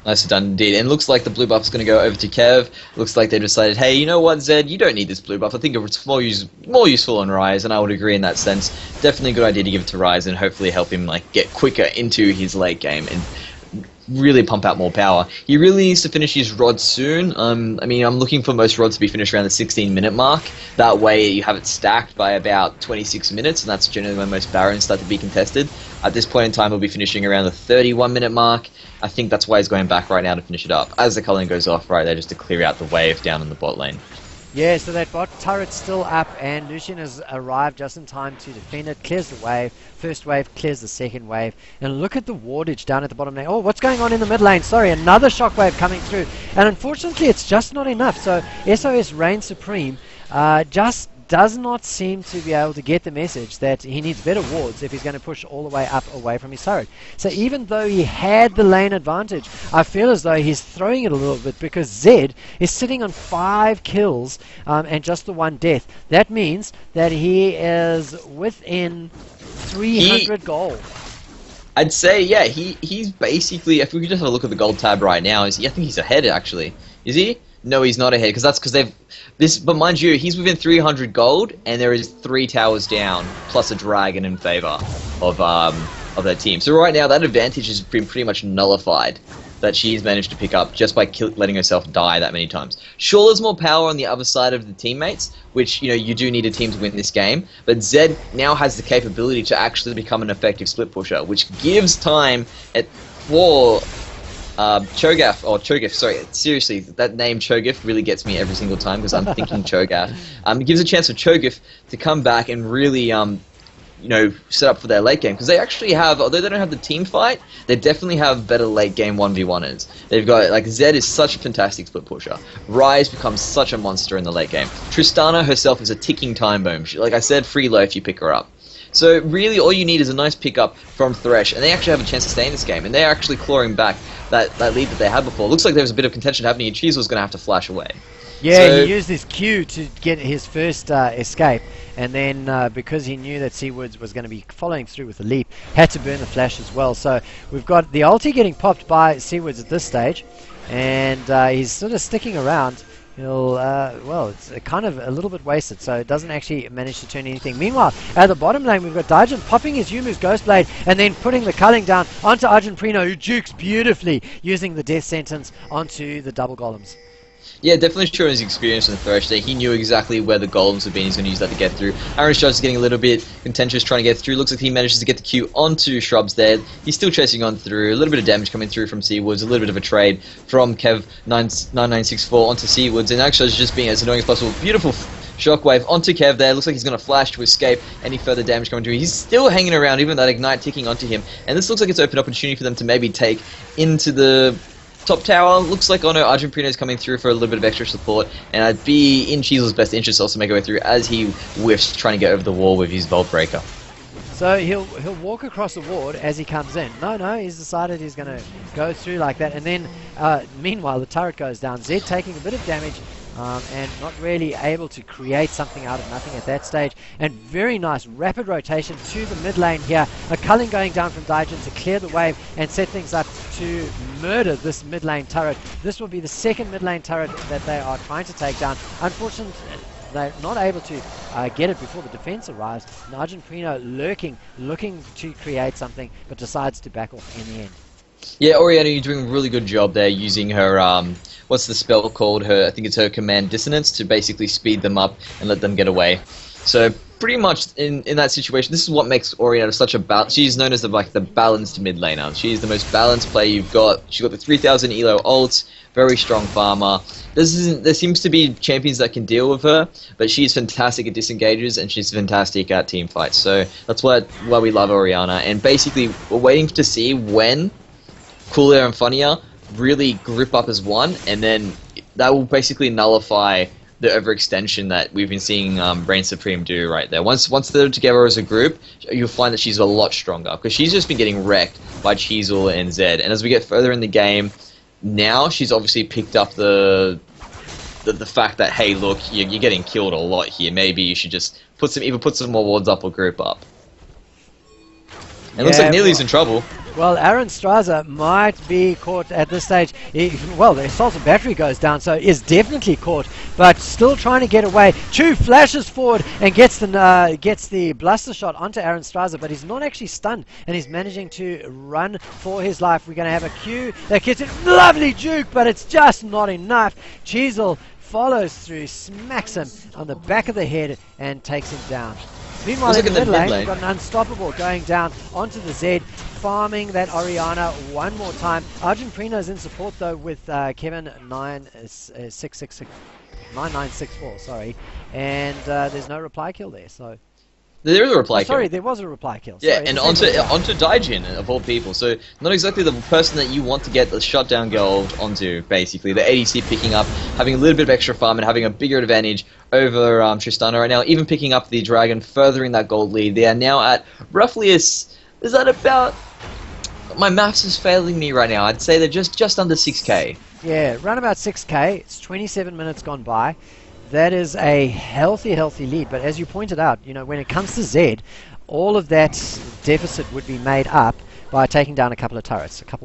Nicely done indeed. And looks like the blue buff is going to go over to Kev. Looks like they decided, hey, you know what, Zed? You don't need this blue buff. I think it's more useful on Ryze, and I would agree in that sense. Definitely a good idea to give it to Ryze and hopefully help him get quicker into his late game and really pump out more power. He really needs to finish his rod soon. I'm looking for most rods to be finished around the 16-minute mark. That way you have it stacked by about 26 minutes, and that's generally when most barons start to be contested. At this point in time, he'll be finishing around the 31-minute mark. I think that's why he's going back right now to finish it up. As the culling goes off right there, just to clear out the wave down in the bot lane. Yeah, so that bot turret's still up, and Lucian has arrived just in time to defend it. Clears the wave. First wave clears the second wave. And look at the wardage down at the bottom lane. Oh, what's going on in the mid lane? Sorry, another shockwave coming through. And unfortunately, it's just not enough. So SOS Reign Supreme just does not seem to be able to get the message that he needs better wards if he's going to push all the way up away from his turret. So even though he had the lane advantage, I feel as though he's throwing it a little bit, because Zed is sitting on 5 kills and just the 1 death. That means that he is within 300 gold. I'd say, yeah, he's basically, if we could just have a look at the gold tab right now, I think he's ahead actually. Is he? No, he's not ahead, because they've but mind you, he's within 300 gold, and there is 3 towers down plus a dragon in favor of their team. So right now, that advantage has been pretty much nullified that she's managed to pick up just by letting herself die that many times. Sure, there's more power on the other side of the teammates, which you do need a team to win this game. But Zed now has the capability to actually become an effective split pusher, which gives time for Choggith, sorry, seriously, that name Choggith really gets me every single time, because I'm thinking Cho'Gath. It gives a chance for Choggith to come back and really, set up for their late game, because they actually have, although they don't have the team fight, they definitely have better late game 1v1ers. They've got, Zed is such a fantastic split pusher. Ryze becomes such a monster in the late game. Tristana herself is a ticking time bomb. Like I said, free low if you pick her up. So really, all you need is a nice pickup from Thresh, and they actually have a chance to stay in this game, and they're actually clawing back that lead that they had before. Looks like there was a bit of contention happening, and Cheese was going to have to flash away. Yeah, so, he used his Q to get his first escape, and then because he knew that Seawoods was going to be following through with the leap, had to burn the flash as well. So we've got the ulti getting popped by Seawoods at this stage, and he's sort of sticking around. He'll, it's kind of a little bit wasted, so it doesn't actually manage to turn anything. Meanwhile, at the bottom lane, we've got Daijin popping his Yumu's Ghostblade and then putting the culling down onto Argenprino, who jukes beautifully, using the death sentence onto the double golems. Yeah, definitely showing his experience in the Thresh there. He knew exactly where the golems would be, and he's going to use that to get through. Aaron Shrubs is getting a little bit contentious trying to get through. Looks like he manages to get the Q onto Shrubs there. He's still chasing on through. A little bit of damage coming through from Seawoods. A little bit of a trade from Kev9964 onto Seawoods. And actually, it's just being as annoying as possible. Beautiful shockwave onto Kev there. Looks like he's going to flash to escape any further damage coming through. He's still hanging around, even that Ignite ticking onto him. And this looks like it's an open opportunity for them to maybe take into the top tower. Looks like Argentina is coming through for a little bit of extra support, and I'd be in Cheesel's best interest also make a way through as he whiffs trying to get over the wall with his Vault Breaker. So he'll walk across the ward as he comes in. No, he's decided he's going to go through like that, and then meanwhile the turret goes down. Zed taking a bit of damage. And not really able to create something out of nothing at that stage. And very nice rapid rotation to the mid lane here. A culling going down from Daijin to clear the wave and set things up to murder this mid lane turret. This will be the second mid lane turret that they are trying to take down. Unfortunately, they're not able to get it before the defense arrives. And Argentina lurking, looking to create something, but decides to back off in the end. Yeah, Oriana, you're doing a really good job there using her, what's the spell called? I think it's her Command Dissonance to basically speed them up and let them get away. So pretty much in that situation, this is what makes Oriana such a she's known as the balanced mid laner. She's the most balanced player you've got. She's got the 3000 elo ults, very strong farmer. There seems to be champions that can deal with her, but she's fantastic at disengages and she's fantastic at team fights. So that's why we love Oriana. And basically, we're waiting to see when Funnier and Funnier really grip up as one, and then that will basically nullify the overextension that we've been seeing Reign Supreme do right there. Once they're together as a group, you'll find that she's a lot stronger, because she's just been getting wrecked by Cheezel and Zed. And as we get further in the game, now she's obviously picked up the fact that, hey, look, you're getting killed a lot here. Maybe you should just put some more wards up or group up. And it looks like Neely's in trouble. Well, Aaron Straza might be caught at this stage. Well, the assaulted battery goes down, so is definitely caught, but still trying to get away. Chu flashes forward and gets the bluster shot onto Aaron Straza, but he's not actually stunned, and he's managing to run for his life. We're going to have a Q that gets it. Lovely juke, but it's just not enough. Cheezel follows through, smacks him on the back of the head, and takes him down. Meanwhile, in the mid lane, we've got an Unstoppable going down onto the Zed, farming that Oriana one more time. Argentina is in support, though, with Kevin 9964, sorry. And there's no reply kill there, so... There is a reply kill. Sorry, there was a reply kill. Yeah, sorry, and onto Daijin, of all people. So, not exactly the person that you want to get the shutdown gold onto, basically. The ADC picking up, having a little bit of extra farm, and having a bigger advantage over Tristana right now. Even picking up the Dragon, furthering that gold lead. They are now at roughly is that about... My maths is failing me right now. I'd say they're just under 6k. Yeah, around about 6k. It's 27 minutes gone by. That is a healthy lead, but as you pointed out, you know, when it comes to Zed, all of that deficit would be made up by taking down a couple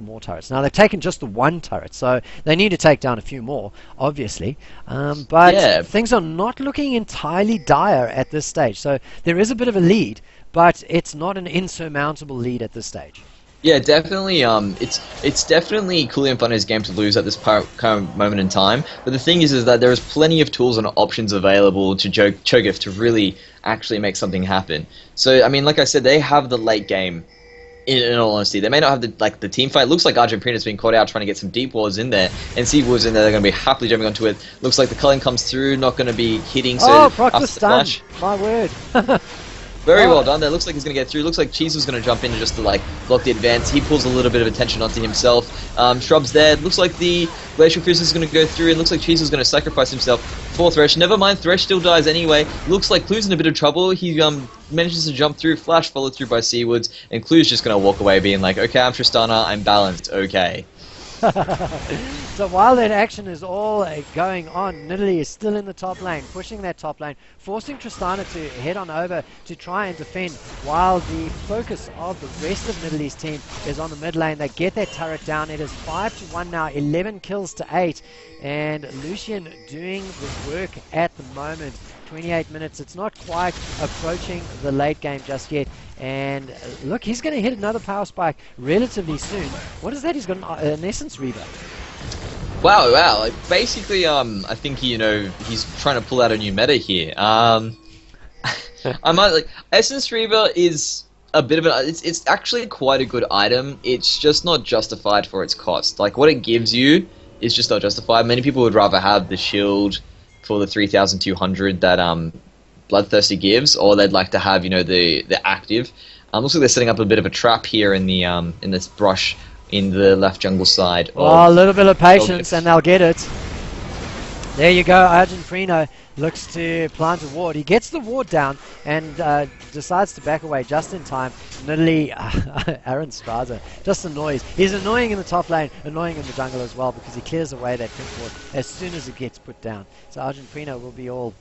more turrets. Now, they've taken just the one turret, so they need to take down a few more, obviously. But yeah, things are not looking entirely dire at this stage. So there is a bit of a lead, but it's not an insurmountable lead at this stage. Yeah, definitely. It's definitely Cooley and Funny's game to lose at this current moment in time. But the thing is that there is plenty of tools and options available to Choggith to really actually make something happen. So, I mean, like I said, they have the late game. In all honesty, they may not have the team fight. Looks like Argentina's been caught out trying to get some deep wards in there, and Seawoods in there. They're going to be happily jumping onto it. Looks like the culling comes through, not going to be hitting. So Proctor's stunned. My word. Very well done there. Looks like he's going to get through. Looks like Cheese was going to jump in just to block the advance. He pulls a little bit of attention onto himself. Shrub's there. Looks like the Glacial Fierce is going to go through, and looks like Cheese was going to sacrifice himself for Thresh. Never mind, Thresh still dies anyway. Looks like Clue's in a bit of trouble. He manages to jump through, flash followed through by Seawoods, and Clue's just going to walk away being like, okay, I'm Tristana, I'm balanced, okay. So while that action is all going on, Nidalee is still in the top lane, pushing that top lane, forcing Tristana to head on over to try and defend, while the focus of the rest of Nidalee's team is on the mid lane. They get that turret down. It is 5-1 now, 11 kills to 8, and Lucian doing the work at the moment. 28 minutes. It's not quite approaching the late game just yet. And look, he's going to hit another power spike relatively soon. What is that? He's got an Essence Reaver. Wow. Like basically, I think he's trying to pull out a new meta here. I might like Essence Reaver is a bit of it's actually quite a good item. It's just not justified for its cost. Like what it gives you is just not justified. Many people would rather have the shield for the 3,200 that Bloodthirsty gives, or they'd like to have the active. Looks like they're setting up a bit of a trap here in the in this brush in the left jungle side. Oh, a little bit of patience and they'll get it. There you go, Argent Freno looks to plant a ward. He gets the ward down and decides to back away just in time. Literally, Aaron Straza just annoys. He's annoying in the top lane, annoying in the jungle as well, because he clears away that pink ward as soon as it gets put down. So Argent Freno will be all,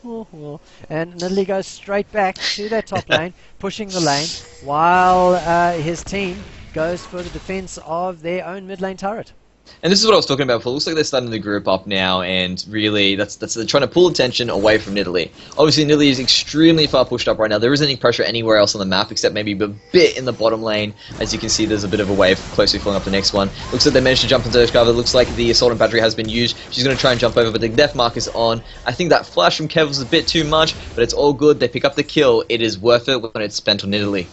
and literally goes straight back to that top lane, pushing the lane, while his team goes for the defense of their own mid lane turret. And this is what I was talking about before. It looks like they're starting to group up now, and really, they're trying to pull attention away from Nidalee. Obviously, Nidalee is extremely far pushed up right now. There isn't any pressure anywhere else on the map, except maybe a bit in the bottom lane. As you can see, there's a bit of a wave closely following up the next one. Looks like they managed to jump into Earth cover. Looks like the Assault and Battery has been used. She's going to try and jump over, but the death mark is on. I think that flash from Kev was a bit too much, but it's all good. They pick up the kill. It is worth it when it's spent on Nidalee.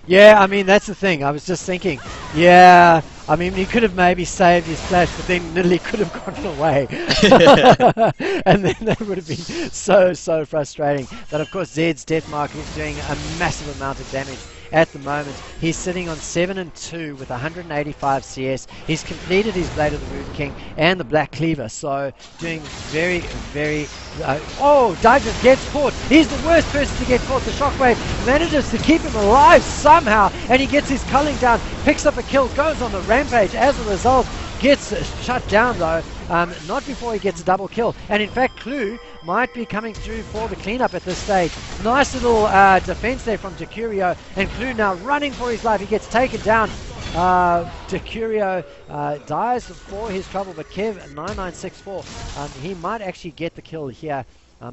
Yeah, I mean, that's the thing. I was just thinking, yeah, I mean, he could have maybe saved his flash, but then literally could have gotten away. And then that would have been so frustrating. But of course, Zed's death mark is doing a massive amount of damage at the moment. He's sitting on 7-2 with 185 CS. He's completed his Blade of the Rude King and the Black Cleaver, so doing very Digest gets caught. He's the worst person to get caught. The Shockwave manages to keep him alive somehow, and he gets his culling down, picks up a kill, goes on the rampage. As a result, gets shut down though, not before he gets a double kill. And in fact, Clue might be coming through for the cleanup at this stage. Nice little defense there from Decurio, and Clue now running for his life. He gets taken down. Decurio dies for his trouble, but Kev 9964, he might actually get the kill here,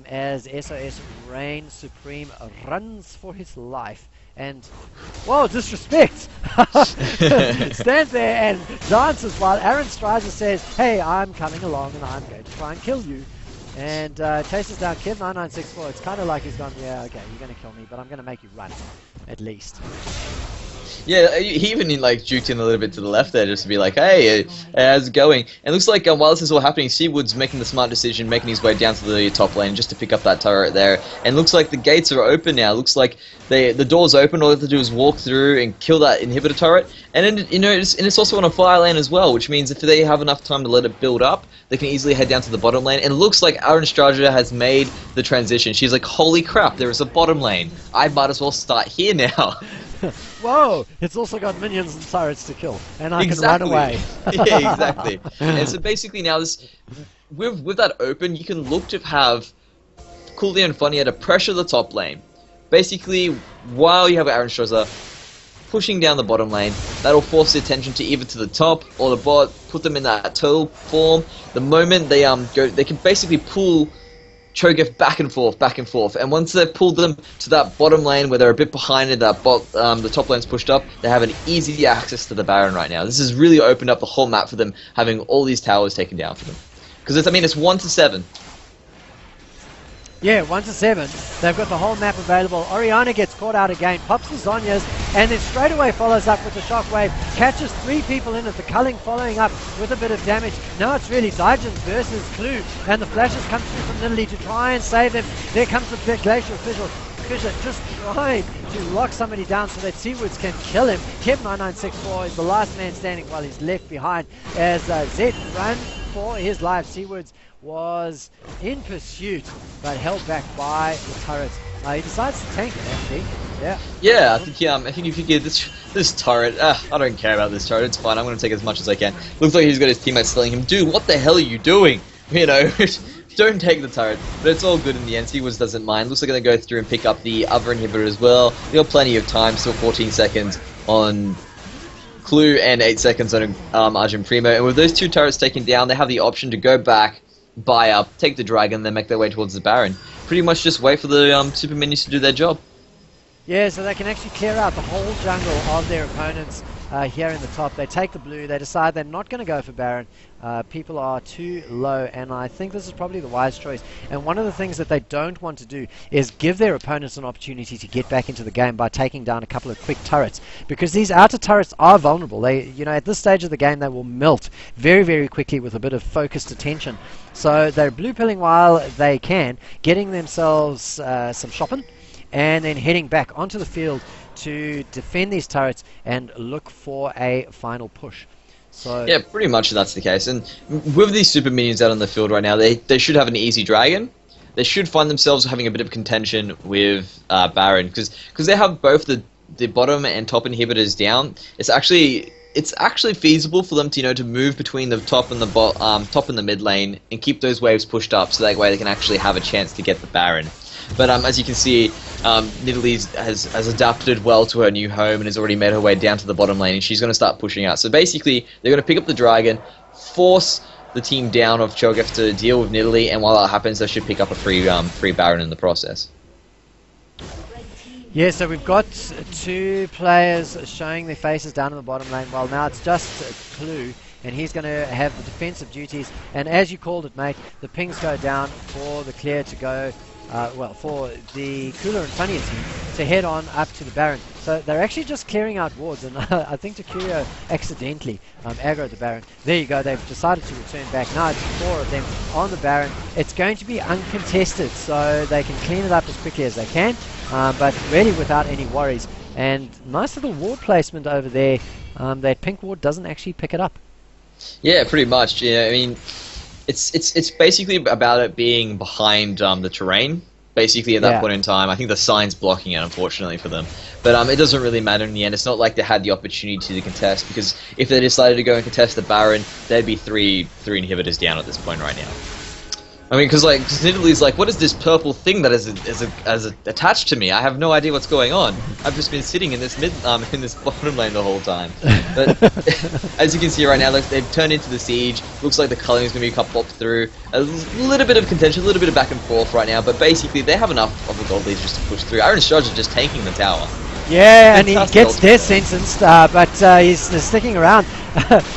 as SOS Reign Supreme runs for his life. And, whoa, disrespect! Stands there and dances while Aaron Strider says, hey, I'm coming along and I'm going to try and kill you. And chases down Kev9964. It's kind of like he's gone, yeah, okay, you're going to kill me, but I'm going to make you run, at least. Yeah, he even juked in a little bit to the left there just to be like, hey, how's it going? And it looks like while this is all happening, Seawood's making the smart decision, making his way down to the top lane just to pick up that turret there. And looks like the gates are open now. Looks like the door's open. All they have to do is walk through and kill that inhibitor turret. And then, it's also on a fire lane as well, which means if they have enough time to let it build up, they can easily head down to the bottom lane. And it looks like Aaron Straja has made the transition. She's like, holy crap, there is a bottom lane. I might as well start here now. Whoa! It's also got minions and turrets to kill, and I can run away. Yeah, exactly. And so basically now with that open, you can look to have Coolio and Funnier to pressure the top lane. Basically, while you have Aaron Straza pushing down the bottom lane, that'll force the attention to either to the top or the bot, put them in that turtle form. The moment they they can basically pull Choggith back and forth, and once they've pulled them to that bottom lane where they're a bit behind and the top lane's pushed up, they have an easy access to the Baron right now. This has really opened up the whole map for them, having all these towers taken down for them. Because it's 1-7. Yeah, 1-7. They've got the whole map available. Oriana gets caught out again, pops the Zhonya's, and then straight away follows up with the Shockwave, catches 3 people in it, the culling following up with a bit of damage. Now it's really Zygent versus Clue, and the flashes come through from Nidalee to try and save them. There comes the Glacial Fissure, just trying to lock somebody down so that Seawoods can kill him. Kev9964 is the last man standing while he's left behind as Zed run for his life. Seawoods was in pursuit, but held back by the turret. He decides to tank it, actually. Yeah, I think if you get this turret, I don't care about this turret. It's fine. I'm going to take as much as I can. Looks like he's got his teammates telling him, dude, what the hell are you doing? Don't take the turret. But it's all good in the end. Seawoods doesn't mind. Looks like they're going to go through and pick up the other inhibitor as well. They got plenty of time. Still 14 seconds on Clue and 8 seconds on Argent Primo. And with those 2 turrets taken down, they have the option to go back, buy up, take the dragon, then make their way towards the Baron. Pretty much just wait for the super minions to do their job. Yeah, so they can actually clear out the whole jungle of their opponents here in the top. They take the blue. They decide they're not going to go for Baron. People are too low, and I think this is probably the wise choice. And one of the things that they don't want to do is give their opponents an opportunity to get back into the game by taking down a couple of quick turrets, because these outer turrets are vulnerable. They, at this stage of the game, they will melt very, very quickly with a bit of focused attention. So they're blue pilling while they can, getting themselves some shopping, and then heading back onto the field to defend these turrets and look for a final push. So yeah, pretty much that's the case. And with these super minions out on the field right now, they should have an easy dragon. They should find themselves having a bit of contention with Baron, because they have both the bottom and top inhibitors down. It's actually feasible for them to to move between the top and the top and the mid lane and keep those waves pushed up, so that way they can actually have a chance to get the Baron. But as you can see, Nidalee has adapted well to her new home and has already made her way down to the bottom lane, and she's going to start pushing out. So basically, they're going to pick up the dragon, force the team down of Choggith to deal with Nidalee, and while that happens, they should pick up a free Baron in the process. Yeah, so we've got two players showing their faces down in the bottom lane. Well, now it's just Clue, and he's going to have the defensive duties. And as you called it, mate, the pings go down for the clear to go, for the Cooler and Funnier team to head on up to the Baron. So they're actually just clearing out wards, and I think Takurio accidentally aggroed the Baron. There you go, they've decided to return back. Now it's 4 of them on the Baron. It's going to be uncontested, so they can clean it up as quickly as they can, but really without any worries. And nice little ward placement over there. That pink ward doesn't actually pick it up. Yeah, pretty much. Yeah, I mean, it's basically about it being behind the terrain. Basically, at that point in time, I think the sign's blocking it, unfortunately for them. But it doesn't really matter in the end. It's not like they had the opportunity to contest, because if they decided to go and contest the Baron, there'd be three inhibitors down at this point right now. I mean, because Nidalee's like, what is this purple thing that is attached to me? I have no idea what's going on. I've just been sitting in this in this bottom lane the whole time. But as you can see right now, they've turned into the siege. Looks like the culling is going to be popped through. A little bit of contention, a little bit of back and forth right now, but basically they have enough of a gold lead just to push through. Aaron Strudge is just tanking the tower. Yeah, and he gets death sentenced, but he's sticking around.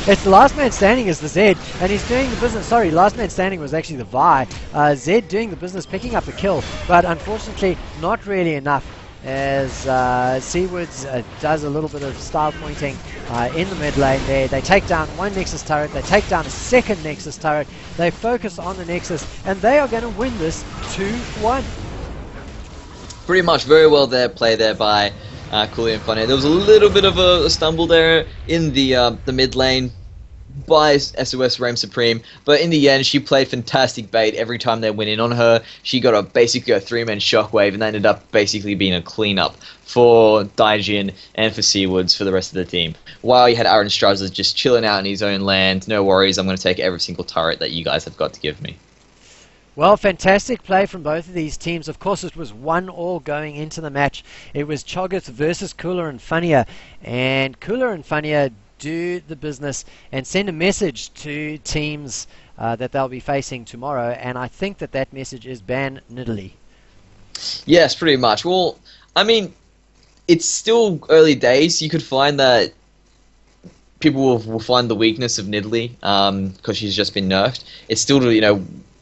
It's the last man standing is the Zed, and he's doing the business. Sorry, last man standing was actually the Vi. Zed doing the business, picking up a kill, but unfortunately not really enough, as Seawoods does a little bit of style pointing in the mid lane there. They take down one Nexus turret, they take down a second Nexus turret, they focus on the Nexus, and they are going to win this 2-1. Pretty much, very well play there by Cooley and Funnier. There was a little bit of a stumble there in the mid lane by SOS Reign Supreme, but in the end she played fantastic bait every time they went in on her. She got basically a 3-man shockwave, and that ended up basically being a cleanup for Daijin and for Seawoods for the rest of the team. While you had Aaron Strauss just chilling out in his own land, no worries, I'm going to take every single turret that you guys have got to give me. Well, fantastic play from both of these teams. Of course, it was 1-1 going into the match. It was Choggith versus Cooler and Funnier, and Cooler and Funnier do the business and send a message to teams that they'll be facing tomorrow, and I think that message is ban Nidalee. Yes, pretty much. Well, I mean, it's still early days. You could find that people will find the weakness of Nidalee because she's just been nerfed. It's still,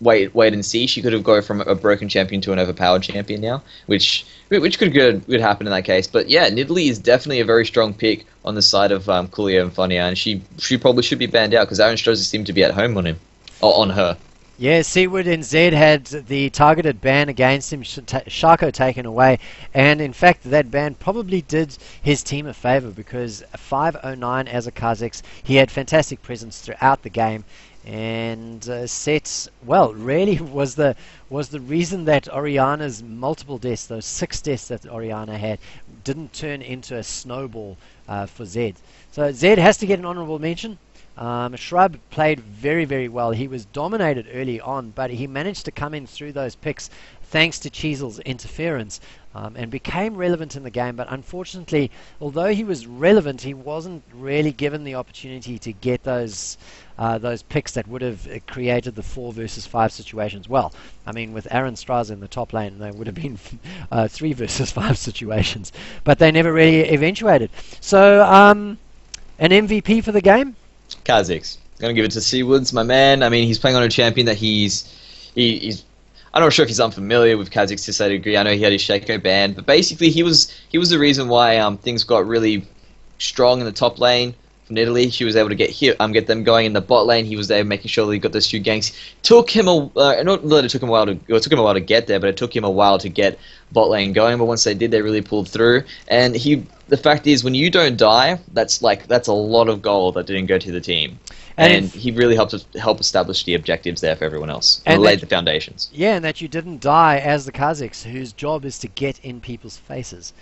wait and see. She could have gone from a broken champion to an overpowered champion now, which could happen in that case. But yeah, Nidalee is definitely a very strong pick on the side of Coolio and Funnier, and she probably should be banned out because Aaron Strozzi seemed to be at home on him, or on her. Yeah, Seawood and Zed had the targeted ban against him, Sharko taken away, and in fact that ban probably did his team a favour because 509 as a Kazakhs, he had fantastic presence throughout the game, and sets, well, really was the reason that Oriana's multiple deaths, those 6 deaths that Oriana had, didn't turn into a snowball for Zed. So Zed has to get an honourable mention. Shrub played very, very well. He was dominated early on, but he managed to come in through those picks thanks to Cheesel's interference and became relevant in the game. But unfortunately, although he was relevant, he wasn't really given the opportunity to get those picks that would have created the 4 versus 5 situations. Well, I mean, with Aaron Strauss in the top lane, they would have been 3 versus 5 situations, but they never really eventuated. So An MVP for the game? Kha'Zix. Gonna give it to Seawoods, my man. I mean, he's playing on a champion that he's. I'm not sure if he's unfamiliar with Kha'Zix to a degree. I know he had his Shaco ban, but basically he was the reason why things got really strong in the top lane from Italy. He was able to get them going in the bot lane. He was there making sure that he got those 2 ganks. Took him not that it took him a while to get there, but it took him a while to get bot lane going. But once they did, they really pulled through. And the fact is, when you don't die, that's a lot of gold that didn't go to the team. And he really helped establish the objectives there for everyone else. And laid the foundations. Yeah, and that you didn't die as the Kha'Zix, whose job is to get in people's faces.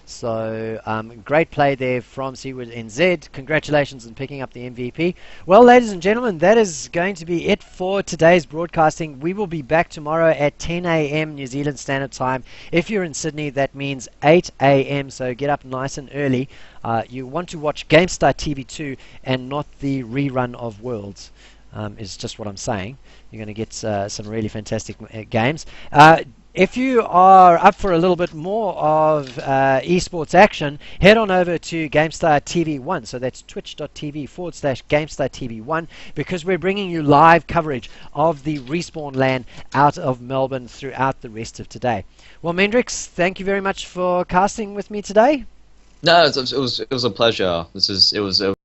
So, great play there from Seaward NZ. Congratulations on picking up the MVP. Well, ladies and gentlemen, that is going to be it for today's broadcasting. We will be back tomorrow at 10 a.m. New Zealand Standard Time. If you're in Sydney, that means 8 a.m., so get up nice and early. You want to watch GameStar TV2 and not the rerun of Worlds, is just what I'm saying. You're going to get some really fantastic games. If you are up for a little bit more of esports action, head on over to GameStar TV1. So that's twitch.tv/GameStar TV1, because we're bringing you live coverage of the Respawn LAN out of Melbourne throughout the rest of today. Well, Mendrix, thank you very much for casting with me today. No, it was a pleasure. It was